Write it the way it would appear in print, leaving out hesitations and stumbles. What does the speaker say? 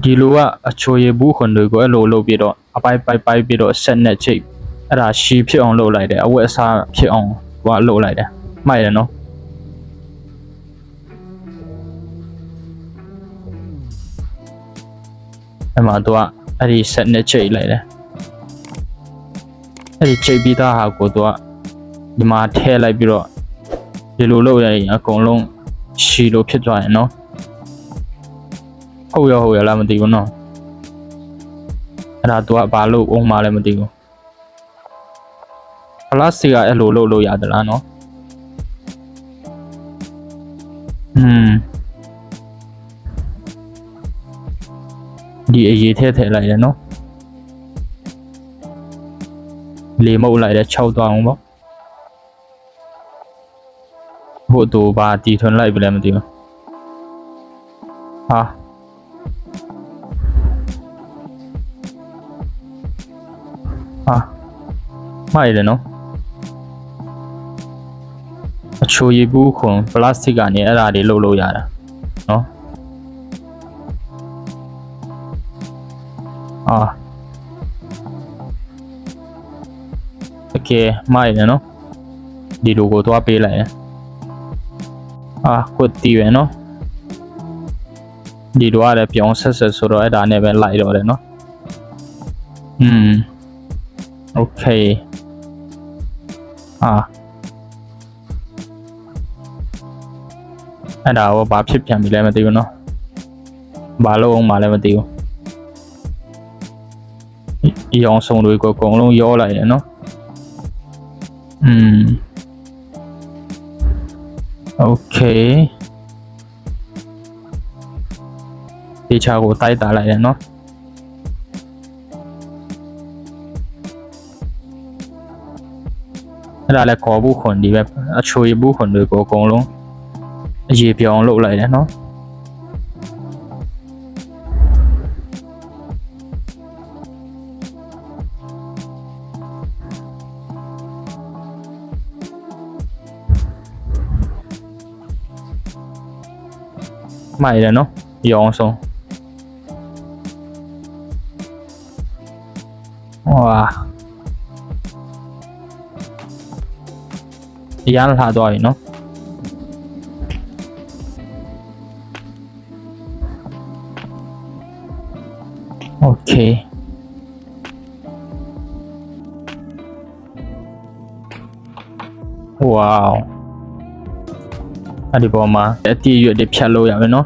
ဒီလိုကအချိုရည်ဘူးခွန်တွေကိုအဲ့လိုလုပ်ပြီးတော့အပိုက်ပိုက်ပိုက်ပြီးတော့ဆက်နဲ့ချိတ်အဲ့ဒါရှည်ဖြစ်အောင်လုပ်လိုက်တယ်အဝတ်အစားဖြစ်အောင်ဟိုကလုပ်လိုက်တယ်မှိုက်တယ်နော်အဲ့မှာသူကအဲ့ဒီဆက်နဲ့ချိတ်လိုက်တယ်အဲ့ဒီချိတ်ပြီးသားဟာကိုသူကဒီမှာထည့်လိုက်ပြီးတော့ဒီလိုလုပ်ရရင်အကုန်လုံးရှည်လို့ဖြစ်သွားရင်နော်ဟုတ်ရလားမသိဘူးနော်အဲ့ဒါသူကဘာလို့အောင်မှလည်းမသိဘူးပလတ်စတစ်ကအဲ့လိုလုပ်လို့ရသလားနော်ဒီအရေးထည့်လိုက်တယ်နော်လေမုတ်လိုက်တယ်6သွားအောင်ပေါ့ဟိုတူဘာတီထွန်းလိုက်ပြီလည်းမသိဘူးဟာမှိုက်တယ်နော်အချိုရည်ဘူးခွန်ပလတ်စတစ်ကနေအဲ့ဒါတွေလုပ်လို့ရတာနော်โอเคမှိုက်တယ်နော်ဒီလိုကိုသွားပေးလိုက်တယ်ကွတ်တီးပဲနော်ဒီလိုရတယ်ပြောင်းဆက်ဆိုတော့အဲ့ဒါနဲ့ပဲလိုက်တော့တယ်နော်โอเคအဲ့ဒါကိုဘာဖြစ်ပြန်ပြီလဲမသိဘူးနော်ဘာလို့အောင်မှလည်းမသိဘူးဒီအောင်ဆုံးတွေကိုအကုန်လုံးရောလိုက်တယ်နော်โอเคဒီချာကိုတိုက်တာလိုက်တယ်နော်အဲ့ဒါလည်းခေါ်ဘူးခွန်ဒီပဲအချိုရည်ဘူးခွန်တွေကိုအကုန်လုံးအရေးပြောင်းလုပ်လိုက်တယ်နော်မှိုက်တယ်နော်ရောင်းဆုံးရမ်းလာသွားပြီနော်โอเคဝေါအဲ့ဒီပေါ်မှာအတီးရွက်တွေဖြတ်လို့ရမယ်နော်